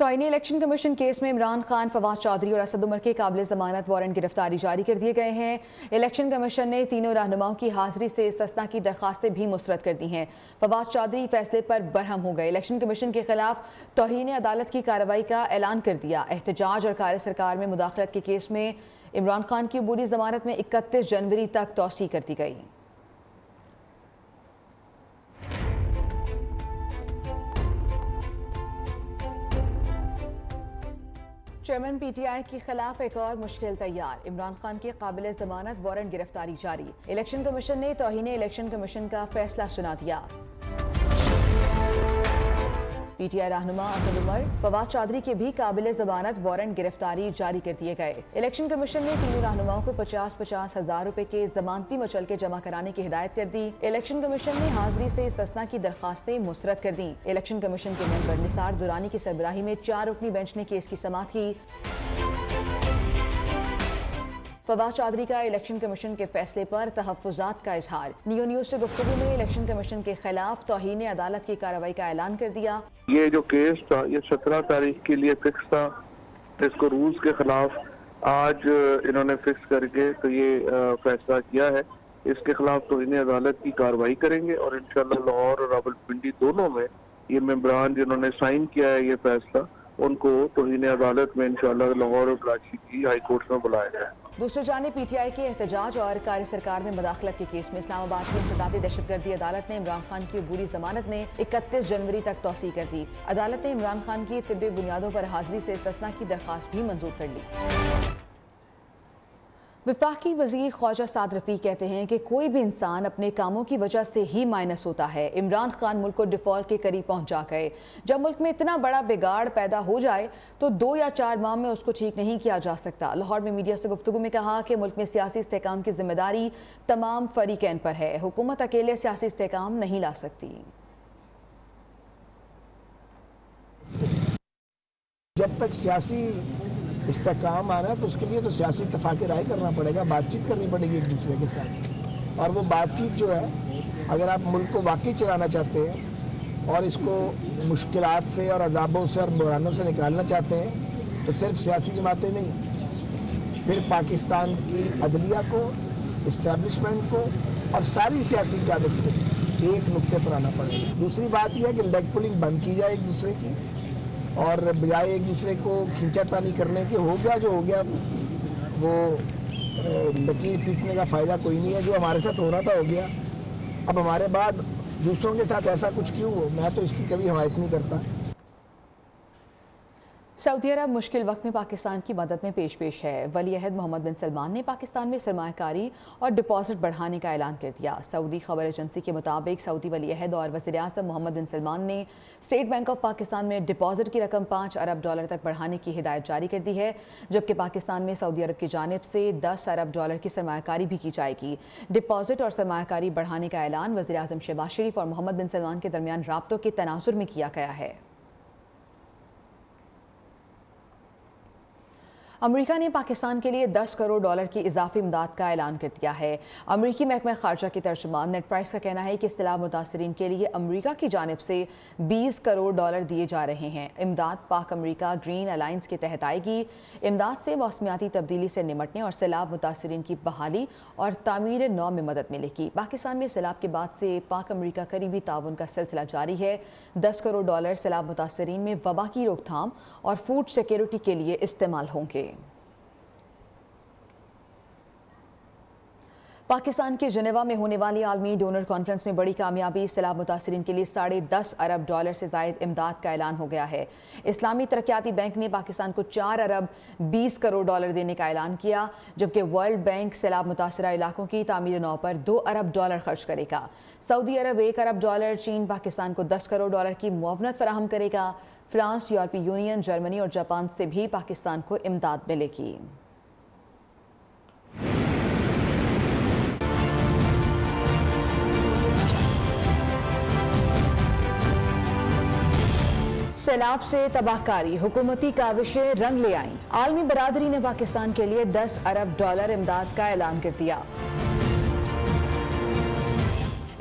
तौहीन election commission case में इमरान खान, फवाद चौधरी और असद उमर के काबिल जमानत वारंट गिरफ्तारी जारी कर दिए गए हैं। इलेक्शन कमीशन ने तीनों रहनुमाओं की हाजिरी से इस्तिस्ना की दरखास्तें भी मुस्तरद कर दी हैं। फवाद चौधरी फैसले पर बरहम हो गए। इलेक्शन कमीशन के खिलाफ तौहीन अदालत की कार्रवाई का ऐलान कर दिया। एहतजाज और कार्य सरकार में मुदाखलत के केस में इमरान खान की अबूरी जमानत में 31 जनवरी तक तौसी कर दी गई। चेयरमैन पीटीआई के खिलाफ एक और मुश्किल तैयार। इमरान खान की काबिल जमानत वारंट गिरफ्तारी जारी। इलेक्शन कमीशन ने तौहीन इलेक्शन कमीशन का फैसला सुना दिया। पीटीआई रहनुमा असद उमर, फवाद चौधरी के भी काबिल जमानत वारंट गिरफ्तारी जारी कर दिए गए। इलेक्शन कमीशन ने तीनों रहनुमाओं को 50-50 हजार रुपए के जमानती मचल के जमा कराने की हिदायत कर दी। इलेक्शन कमीशन ने हाजिरी से इस्तिस्ना की दरखास्तें मुस्तरद कर दी। इलेक्शन कमीशन के मेंबर निसार दुरानी की सरबराही में 4 रुकनी बेंच ने केस की समाअत की। फवाद चौधरी का इलेक्शन कमीशन के फैसले पर तहफ्फुजात का इजहार। नियो न्यूज से गुफ्तगू में इलेक्शन कमीशन के खिलाफ तौहीन अदालत की कार्रवाई का ऐलान कर दिया। ये जो केस था ये 17 तारीख के लिए फिक्स था। इसको रूल्स के खिलाफ आज इन्होंने फिक्स करके तो ये फैसला किया है। इसके खिलाफ तौहीन अदालत की कार्रवाई करेंगे और इंशाल्लाह लाहौर और रावलपिंडी दोनों में ये मेंबरान जिन्होंने साइन किया है ये फैसला, उनको तौहीन अदालत में इंशाल्लाह लाहौर और कराची की हाई कोर्ट में बुलाया जाए। दूसरी जानिब पीटीआई के एहतजाज और कार्य सरकार में मुदाखलत के केस में इस्लामाबाद की इंसदादी दहशतगर्दी अदालत ने इमरान खान की अबूरी जमानत में 31 जनवरी तक तौसी कर दी। अदालत ने इमरान खान की तिब्बी बुनियादों पर हाजिरी से इस्तिस्ना की दरख्वास्त भी मंजूर कर ली। वफाकी वज़ीर ख्वाजा साद रफ़ी कहते हैं कि कोई भी इंसान अपने कामों की वजह से ही माइनस होता है। इमरान खान मुल्क को डिफ़ॉल्ट के करीब पहुंचा गए। जब मुल्क में इतना बड़ा बिगाड़ पैदा हो जाए तो 2 या 4 माह में उसको ठीक नहीं किया जा सकता। लाहौर में मीडिया से गुफ्तगू में कहा कि मुल्क में सियासी इस्तेहकाम की जिम्मेदारी तमाम फरीकैन पर है। हुकूमत अकेले सियासी इस्तेहकाम नहीं ला सकती। जब तक सियासी इस्तेहकाम आना है तो उसके लिए तो सियासी इत्तफाक़ राय करना पड़ेगा, बातचीत करनी पड़ेगी एक दूसरे के साथ। और वो बातचीत जो है, अगर आप मुल्क को वाकई चलाना चाहते हैं और इसको मुश्किलात से और अजाबों से और बुरानों से निकालना चाहते हैं तो सिर्फ सियासी जमातें नहीं, फिर पाकिस्तान की अदलिया को, इस्टेब्लिशमेंट को और सारी सियासी क़यादत को एक नुक्ते पर आना पड़ेगा। दूसरी बात यह है कि लेग पुलिंग बंद की जाए एक दूसरे की, और बजाय एक दूसरे को खींचातानी करने के हो गया जो हो गया, वो लकीर पीटने का फ़ायदा कोई नहीं है। जो हमारे साथ हो रहा था हो गया, अब हमारे बाद दूसरों के साथ ऐसा कुछ क्यों हो, मैं तो इसकी कभी हिमायत नहीं करता। सऊदी अरब मुश्किल वक्त में पाकिस्तान की मदद में पेश है। वली अहद मोहम्मद बिन सलमान ने पाकिस्तान में सरमायाकारी और डिपॉजिट बढ़ाने का ऐलान कर दिया। सऊदी खबर एजेंसी के मुताबिक सऊदी वली अहद और वज़ीर आज़म मोहम्मद बिन सलमान ने स्टेट बैंक ऑफ पाकिस्तान में डिपॉजिट की रकम $5 अरब तक बढ़ाने की हिदायत जारी कर दी है, जबकि पाकिस्तान में सऊदी अरब की जानिब से $10 अरब की सरमायाकारी भी की जाएगी। डिपॉजिट और सरमायाकारी बढ़ाने का ऐलान वज़ीर आज़म शहबाज शरीफ और मोहम्मद बिन सलमान के दरमियान राब्तों के तनाजुर में किया गया है। अमेरिका ने पाकिस्तान के लिए $10 करोड़ की इजाफी इमदाद का ऐलान कर दिया है। अमेरिकी महकमा खारजा के तर्जुमान नेट प्राइस का कहना है कि सैलाब मुतासरीन के लिए अमेरिका की जानिब से $20 करोड़ दिए जा रहे हैं। इमदाद पाक अमेरिका ग्रीन अलायंस के तहत आएगी। इमदाद से मौसमियाती तब्दीली से निमटने और सैलाब मुतासरीन की बहाली और तामीर नौ में मदद मिलेगी। पाकिस्तान में सैलाब के बाद से पाक अमेरिका करीबी ताउन का सिलसिला जारी है। $10 करोड़ सैलाब मुतासरीन में वबा की रोकथाम और फूड सिक्योरिटी के लिए इस्तेमाल होंगे। पाकिस्तान के जनेवा में होने वाली आलमी डोनर कॉन्फ्रेंस में बड़ी कामयाबी, सैलाब मुतासरीन के लिए $10.5 अरब से ज़ायद इमदाद का ऐलान हो गया है। इस्लामी तरक्याती बैंक ने पाकिस्तान को $4 अरब 20 करोड़ देने का ऐलान किया, जबकि वर्ल्ड बैंक सैलाब मुतासरा इलाकों की तामीर नौ पर $2 अरब खर्च करेगा। सऊदी अरब $1 अरब, चीन पाकिस्तान को $10 करोड़ की मुआवनत फराहम करेगा। फ्रांस, यूरोपीय यूनियन, जर्मनी और जापान से भी पाकिस्तान को इमदाद मिलेगी। सैलाब से तबाहकारी, हुकूमती काविशें रंग ले आईं। आलमी बरादरी ने पाकिस्तान के लिए $10 अरब इमदाद का ऐलान कर दिया।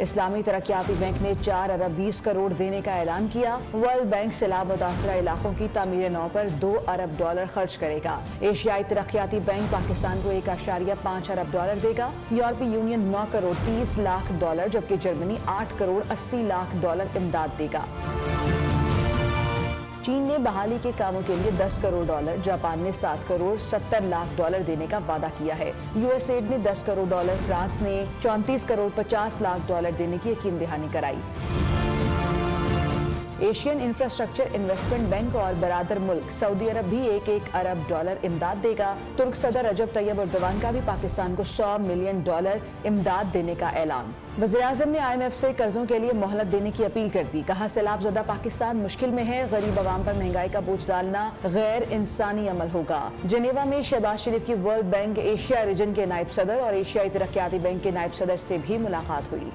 इस्लामी तरक्याती बैंक ने 4 अरब 20 करोड़ देने का ऐलान किया। वर्ल्ड बैंक सैलाब मुतासरा इलाकों की तामीर नौ पर 2 अरब डॉलर खर्च करेगा। एशियाई तरक्याती बैंक पाकिस्तान को 1.5 अरब डॉलर देगा। यूरोपीय यूनियन 9 करोड़ 30 लाख डॉलर जबकि जर्मनी 8 करोड़ 80 लाख डॉलर इमदाद देगा। चीन ने बहाली के कामों के लिए 10 करोड़ डॉलर, जापान ने 7 करोड़ 70 लाख डॉलर देने का वादा किया है। यूएसएड ने 10 करोड़ डॉलर, फ्रांस ने 34 करोड़ 50 लाख डॉलर देने की यकीन दहानी कराई। एशियन इंफ्रास्ट्रक्चर इन्वेस्टमेंट बैंक और बरादर मुल्क सऊदी अरब भी 1 अरब डॉलर इमदाद देगा। तुर्क सदर रजब तैयब एर्दोगान का भी पाकिस्तान को 100 मिलियन डॉलर इमदाद देने का ऐलान। वज़ीर-ए-आज़म ने IMF से कर्जों के लिए मोहलत देने की अपील कर दी। कहा सैलाब ज़दा पाकिस्तान मुश्किल में है, गरीब अवाम पर महंगाई का बोझ डालना गैर इंसानी अमल होगा। जेनेवा में शहबाज शरीफ की वर्ल्ड बैंक एशिया रीजन के नायब सदर और एशियाई तरक्याती बैंक के नायब सदर से भी मुलाकात हुई।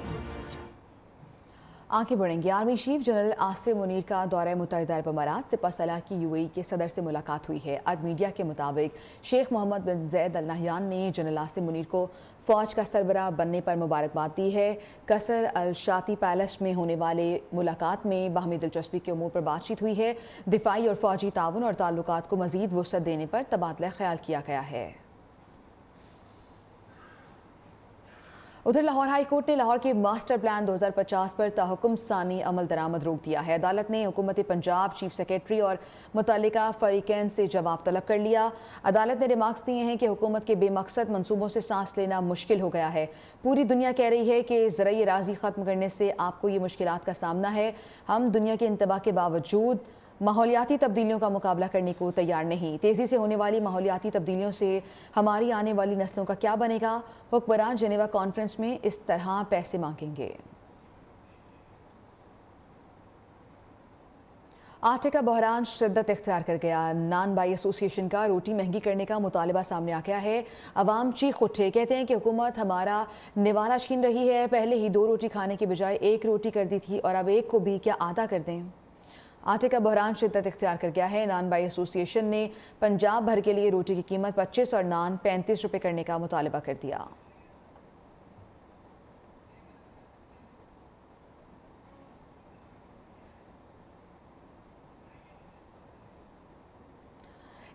आगे बढ़ेंगे। Army chief general Asim Munir का दौरा मुत्तहिदा अरब अमारात सिपह सलाह की UAE के सदर से मुलाकात हुई है। अरब मीडिया के मुताबिक शेख मोहम्मद बिन ज़ैद अल नहयान ने जनरल आसिम मुनीर को फ़ौज का सरबराह बनने पर मुबारकबाद दी है। कसर अल शाती पैलेस में होने वाले मुलाकात में बाहमी दिलचस्पी के उमूर पर बातचीत हुई है। दिफाई और फ़ौजी ताउन और ताल्लुकात को मज़ीद वुसअत देने पर तबादला ख्याल किया गया है। उधर लाहौर हाई कोर्ट ने लाहौर के मास्टर प्लान 2050 पर ताहुकुम सानी अमल दरामद रोक दिया है। अदालत ने हुकूमत पंजाब, चीफ सेक्रेटरी और मुतल्लिका फरीकैन से जवाब तलब कर लिया। अदालत ने रिमार्क्स दिए हैं कि हुकूमत के बेमकसद मंसूबों से सांस लेना मुश्किल हो गया है। पूरी दुनिया कह रही है कि ज़राई राज़ी ख़त्म करने से आपको ये मुश्किलात का सामना है। हम दुनिया के इंतबा के बावजूद माहौलियाती तब्दीलियों का मुकाबला करने को तैयार नहीं। तेज़ी से होने वाली माहौलियाती तब्दीलियों से हमारी आने वाली नस्लों का क्या बनेगा? हुक्मरान जेनेवा कॉन्फ्रेंस में इस तरह पैसे मांगेंगे। आटे का बहरान शिद्दत इख्तियार कर गया। नान बाई एसोसिएशन का रोटी महंगी करने का मुतालबा सामने आ गया है। अवाम चीख उठे, कहते हैं कि हुकूमत हमारा निवाला छीन रही है। पहले ही 2 रोटी खाने के बजाय 1 रोटी कर दी थी और अब 1 को भी क्या आधा कर दें। आटे का बहरान शिद्दत इख्तियार कर गया है। नान बाई एसोसिएशन ने पंजाब भर के लिए रोटी की कीमत 25 और नान 35 रुपये करने का मुतालबा कर दिया।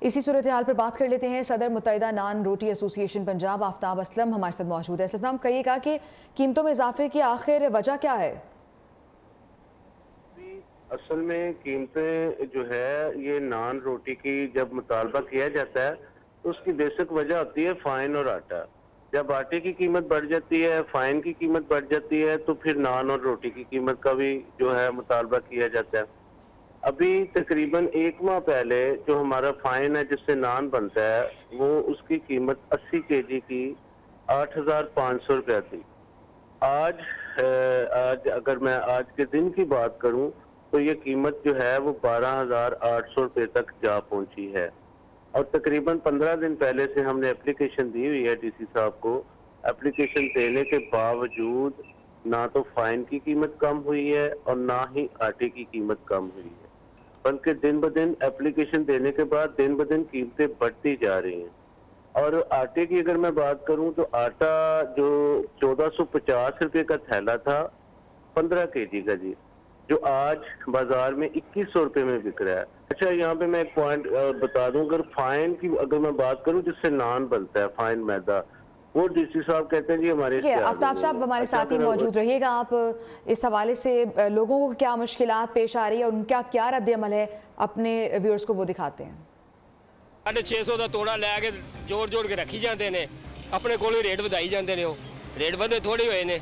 इसी सूरत हाल पर बात कर लेते हैं। सदर मुत्तहिदा नान रोटी एसोसिएशन पंजाब आफ्ताब असलम हमारे साथ मौजूद है। असलम, कहिएगा कि कीमतों में इजाफे की आखिर वजह क्या है? असल में कीमतें जो है ये नान रोटी की जब मुतालबा किया जाता है तो उसकी बेसिक वजह होती है फाइन और आटा। जब आटे की कीमत बढ़ जाती है, फाइन की कीमत बढ़ जाती है, तो फिर नान और रोटी की कीमत का भी जो है मुतालबा किया जाता है। अभी तकरीबन 1 माह पहले जो हमारा फाइन है जिससे नान बनता है वो उसकी कीमत 80 kg की 8,500 रुपया थी। आज अगर मैं आज के दिन की बात करूं तो ये कीमत जो है वो 12,800 रुपये तक जा पहुंची है। और तकरीबन 15 दिन पहले से हमने एप्लीकेशन दी हुई है DC साहब को। एप्लीकेशन देने के बावजूद ना तो फाइन की कीमत कम हुई है और ना ही आटे की कीमत कम हुई है, बल्कि दिन ब दिन एप्लीकेशन देने के बाद दिन ब दिन कीमतें बढ़ती जा रही हैं। और आटे की अगर मैं बात करूं तो आटा जो 1450 रुपये का थैला था 15 kg का जी, जो आज बाजार में 2100 रुपये में बिक रहा है। अच्छा, यहाँ पे मैं एक पॉइंट बता दूं, अगर फाइन की अगर मैं बात करूं जिससे नान बनता है, फाइन मैदा, वो DC साहब कहते हैं जी हमारे। आफ्ताब साहब हमारे साथ ही मौजूद रहिएगा। आप इस हवाले से लोगों को क्या मुश्किलात पेश आ रही है और उनका क्या रद्द-ए-अमल है अपने व्यूअर्स को वो दिखाते हैं। 650 ਦਾ ਤੋੜਾ ਲੈ ਕੇ ਜੋੜ ਕੇ ਰੱਖੀ ਜਾਂਦੇ ਨੇ, ਆਪਣੇ ਕੋਲੋਂ ਰੇਟ ਵਧਾਈ ਜਾਂਦੇ ਨੇ। ਉਹ ਰੇਟ ਵਧੇ ਥੋੜੇ ਹੋਏ ਨੇ।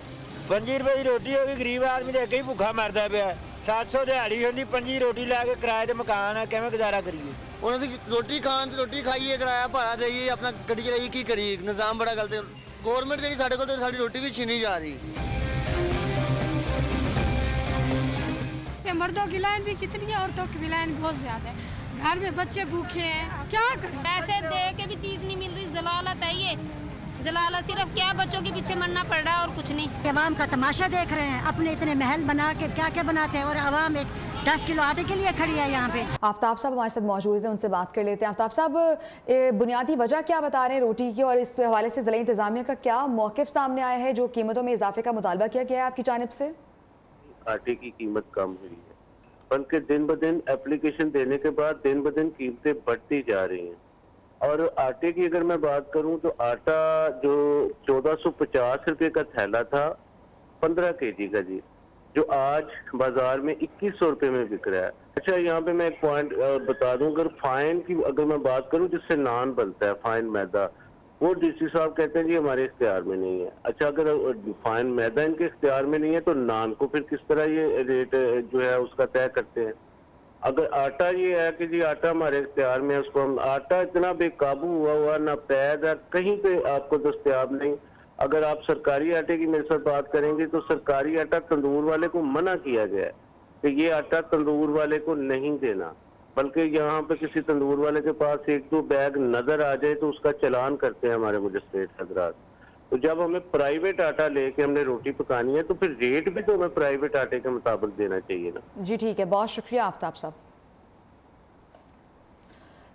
5 ਰੁਪਏ ਦੀ ਰੋਟੀ ਹੋ ਗਈ, ਗਰੀਬ ਆਦਮੀ ਤੇ ਅੱਗੇ ਹੀ ਭੁੱਖਾ ਮਰਦਾ ਪਿਆ। 700 ਦਿਹਾੜੀ ਹੁੰਦੀ, 5 ਰੋਟੀ ਲੈ ਕੇ ਕਿਰਾਏ ਤੇ ਮਕਾਨ ਆ, ਕਿਵੇਂ ਗੁਜ਼ਾਰਾ ਕਰੀਏ? ਉਹਨਾਂ ਦੀ ਰੋਟੀ ਖਾਣ ਤੇ ਰੋਟੀ ਖਾਈਏ, ਕਿਰਾਇਆ ਭਾੜਾ ਦੇਈਏ, ਆਪਣਾ ਗੱਡੀ ਚਲਾਈਏ, ਕੀ ਕਰੀਏ? ਨਿਜ਼ਾਮ ਬੜਾ ਗਲਤ ਹੈ। ਗਵਰਨਮੈਂਟ ਜਿਹੜੀ ਸਾਡੇ ਕੋਲ ਤੇ ਸਾਡੀ ਰੋਟੀ ਵੀ छीनी जा रही। मर्दों की लाइन भी कितनी है, औरतों की भी लाइन बहुत ज्यादा है। घर में बच्चे भूखे हैं, क्या करें? पैसे दे के भी चीज नहीं मिल रही, जलालत है ये। जलाला सिर्फ क्या बच्चों के पीछे मरना पड़ रहा है और कुछ नहीं। अवाम का तमाशा देख रहे हैं, अपने इतने महल बना के क्या क्या बनाते हैं और अवाम एक 10 किलो आटे के लिए खड़ी है यहाँ पे। आफ्ताब साहब हमारे साथ मौजूद हैं, उनसे बात कर लेते हैं। आफ्ताब साहब, बुनियादी वजह क्या बता रहे हैं रोटी की, और इस हवाले से ज़िला इंतजामिया का क्या मौक़िफ़ सामने आया है जो कीमतों में इजाफे का मुतालबा किया गया है आपकी जानिब से? आटे की कीमत कम हुई है, बल्कि दिन ब दिन एप्लीकेशन देने के बाद दिन ब दिन कीमतें बढ़ती जा रही हैं। और आटे की अगर मैं बात करूं तो आटा जो 1450 रुपए का थैला था 15 kg का जी, जो आज बाजार में 2100 रुपए में बिक रहा है। अच्छा, यहाँ पे मैं एक पॉइंट बता दूं, अगर फाइन की अगर मैं बात करूं जिससे नान बनता है, फाइन मैदा, वो डीसी साहब कहते हैं जी हमारे इख्तियार में नहीं है। अच्छा, अगर फाइन मैदा इनके इख्तियार में नहीं है तो नान को फिर किस तरह ये रेट जो है उसका तय करते हैं? अगर आटा ये है कि जी आटा हमारे इख्तियार में है, उसको हम, आटा इतना बेकाबू हुआ ना पैद है, कहीं पे आपको दस्तयाब नहीं। अगर आप सरकारी आटे की मेरे साथ बात करेंगे तो सरकारी आटा तंदूर वाले को मना किया गया है कि ये आटा तंदूर वाले को नहीं देना, बल्कि यहाँ पे किसी तंदूर वाले के पास 1-2 बैग नजर आ जाए तो उसका चलान करते हैं हमारे मजिस्ट्रेट हजरात। तो जब हमें प्राइवेट आटा लेके हमने रोटी पकानी है तो फिर रेट भी तो हमें प्राइवेट आटे के मुताबिक देना चाहिए ना। जी ठीक है, बहुत शुक्रिया आफ्ताब साहब।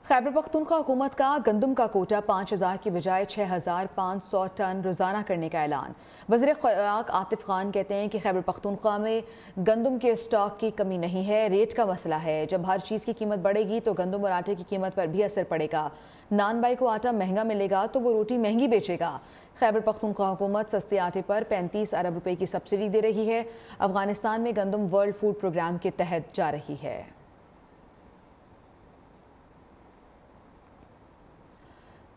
खैबर पख्तूनख्वा हुकूमत का गंदम का कोटा 5000 की बजाय 6500 टन रोज़ाना करने का ऐलान। वज़ीर खुराक आतिफ खान कहते हैं कि खैबर पख्तूनख्वा में गंदम के स्टॉक की कमी नहीं है, रेट का मसला है। जब हर चीज़ की कीमत बढ़ेगी तो गंदम और आटे की कीमत पर भी असर पड़ेगा। नान भाई को आटा महंगा मिलेगा तो वो रोटी महंगी बेचेगा। खैबर पख्तूनख्वा हुकूमत सस्ते आटे पर 35 अरब रुपए की सब्सिडी दे रही है। अफगानिस्तान में गंदम वर्ल्ड फूड प्रोग्राम के तहत जा रही है।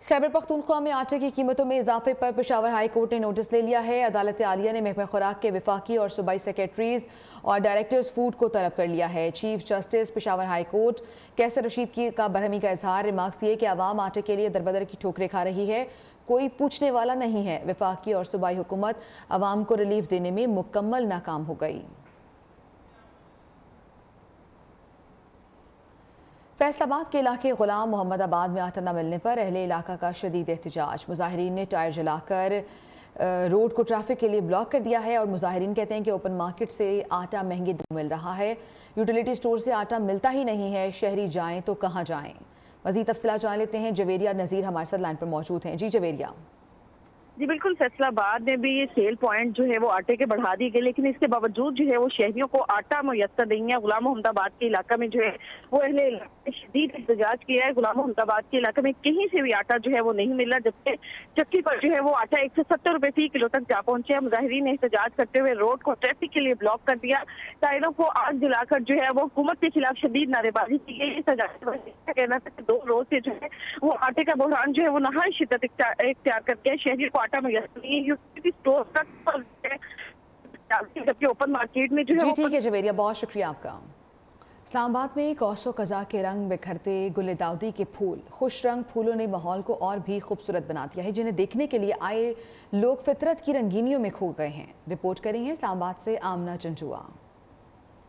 खैबर पख्तूनख्वा में आटे की कीमतों में इजाफे पर पेशावर हाई कोर्ट ने नोटिस ले लिया है। अदालत आलिया ने महकमा खुराक के वफाकी और सूबाई सेक्रेटरीज और डायरेक्टर्स फूड को तलब कर लिया है। Chief justice Peshawar high court Qaiser Rashid की का बरहमी का इजहार, रिमार्क्स दिए कि आवाम आटे के लिए दरबदर की ठोकरें खा रही है, कोई पूछने वाला नहीं है। वफाकी और सूबाई हुकूमत आवाम को रिलीफ देने में मुकम्मल नाकाम हो गई। फैसलाबाद के इलाके गुलाम मोहम्मदाबाद में आटा न मिलने पर अहले इलाका का शदीद एहतजाज। मुजाहिरीन ने टायर जलाकर रोड को ट्रैफिक के लिए ब्लॉक कर दिया है और मुजाहिरीन कहते हैं कि ओपन मार्केट से आटा महंगे दामों मिल रहा है, यूटिलिटी स्टोर से आटा मिलता ही नहीं है, शहरी जाएं तो कहाँ जाएं। मज़ीद तफसीलात जान लेते हैं, जवेरिया नज़ीर हमारे साथ लाइन पर मौजूद हैं। जी जवेरिया। जी बिल्कुल, फैसलाबाद में भी ये सेल पॉइंट जो है वो आटे के बढ़ा दिए गए, लेकिन इसके बावजूद जो है वो शहरियों को आटा मुयस्सर नहीं है। गुलाम मोहम्मदाबाद के इलाका में जो है वो अहले इलाके शदीद एहतजाज किया है। गुलाम मोहम्मदाबाद के इलाके में कहीं से भी आटा जो है वो नहीं मिला, जबकि चक्की पर जो है वो आटा 170 रुपए फी किलो तक जा पहुंचे हैं। मुजाहिरीन ने एहतजाज करते हुए रोड को ट्रैफिक के लिए ब्लॉक कर दिया, टायरों को आग जलाकर जो है वो हुकूमत के खिलाफ शदीद नारेबाजी की गई। कहना था कि 2 रोज से जो है वो आटे का बहरान जो है वो नहाय शिद्दत इख्तियार कर गया। शहरियों को आटा मुयस्सर नहीं है, यूटिलिटी स्टोर तक जबकि ओपन मार्केट में जो है। ठीक है जवेरिया, बहुत शुक्रिया आपका। इस्लामाबाद में कौसो कज़ा के रंग बिखरते गुल दाउदी के फूल, खुश रंग फूलों ने माहौल को और भी खूबसूरत बना दिया है, जिन्हें देखने के लिए आए लोग फितरत की रंगीनियों में खो गए हैं। रिपोर्ट करी है इस्लामाबाद से आमना चंचुआ।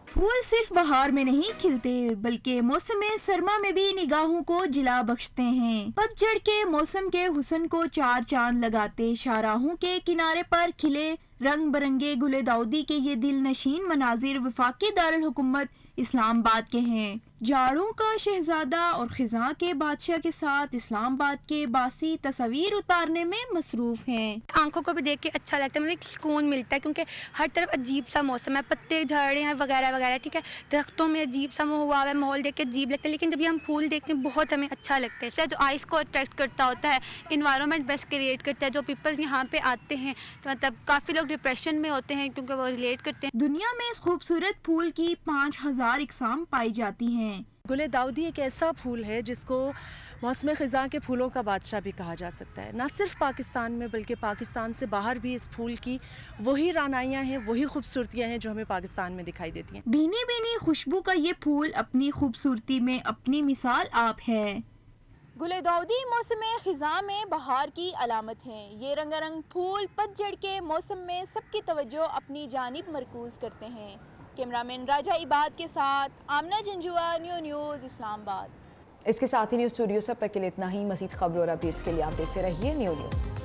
फूल सिर्फ बहार में नहीं खिलते बल्कि मौसम सरमा में भी निगाहों को जिला बख्शते हैं। पतझड़ के मौसम के हुस्न को 4 चांद लगाते शाहराहों के किनारे पर खिले रंग बिरंगे गुले दाऊदी के ये दिल नशीन मनाजिर वफाकी दारुल हुकूमत इस्लामाबाद के हैं। जाड़ों का शहजादा और खिजा के बादशाह के साथ इस्लामाबाद के बासी तस्वीर उतारने में मसरूफ हैं। आंखों को भी देख के अच्छा लगता है, मतलब सुकून मिलता है, क्योंकि हर तरफ अजीब सा मौसम है, पत्ते झड़ रहे हैं वगैरह वगैरह, ठीक है, दरख्तों में अजीब सा हुआ है, माहौल देख के अजीब लगता है। लेकिन जब ये हम फूल देखते हैं बहुत हमें अच्छा लगता है। इसलिए जो आइस को अट्रैक्ट करता होता है, इन्वायरमेंट बेस्ट क्रिएट करता है। जो पीपल्स यहाँ पे आते हैं तो मतलब काफ़ी लोग डिप्रेशन में होते हैं क्योंकि वो रिलेट करते हैं। दुनिया में इस खूबसूरत फूल की 5000 इकसाम पाई जाती हैं। गुले दाऊदी एक ऐसा फूल है जिसको मौसम ख़िज़ा के फूलों का बादशाह भी कहा जा सकता है। न सिर्फ पाकिस्तान में बल्कि पाकिस्तान से बाहर भी इस फूल की वही रानाइयाँ हैं, वही खूबसूरतियाँ हैं जो हमें पाकिस्तान में दिखाई देती हैं। भीनी भीनी खुशबू का ये फूल अपनी खूबसूरती में अपनी मिसाल आप है। गुले दाऊदी मौसम ख़िज़ा में बहार की अलामत हैं। ये रंगारंग फूल पतझड़ के मौसम में सबकी तवज्जो अपनी जानिब मरकूज़ करते हैं। कैमरामैन राजा इबाद के साथ आमना जंजुआ, न्यूज़ इस्लामाबाद। इसके साथ ही न्यूज़ स्टूडियो से अब तक के लिए इतना ही। मज़ीद खबरों और अपडेट्स के लिए आप देखते रहिए न्यूज़।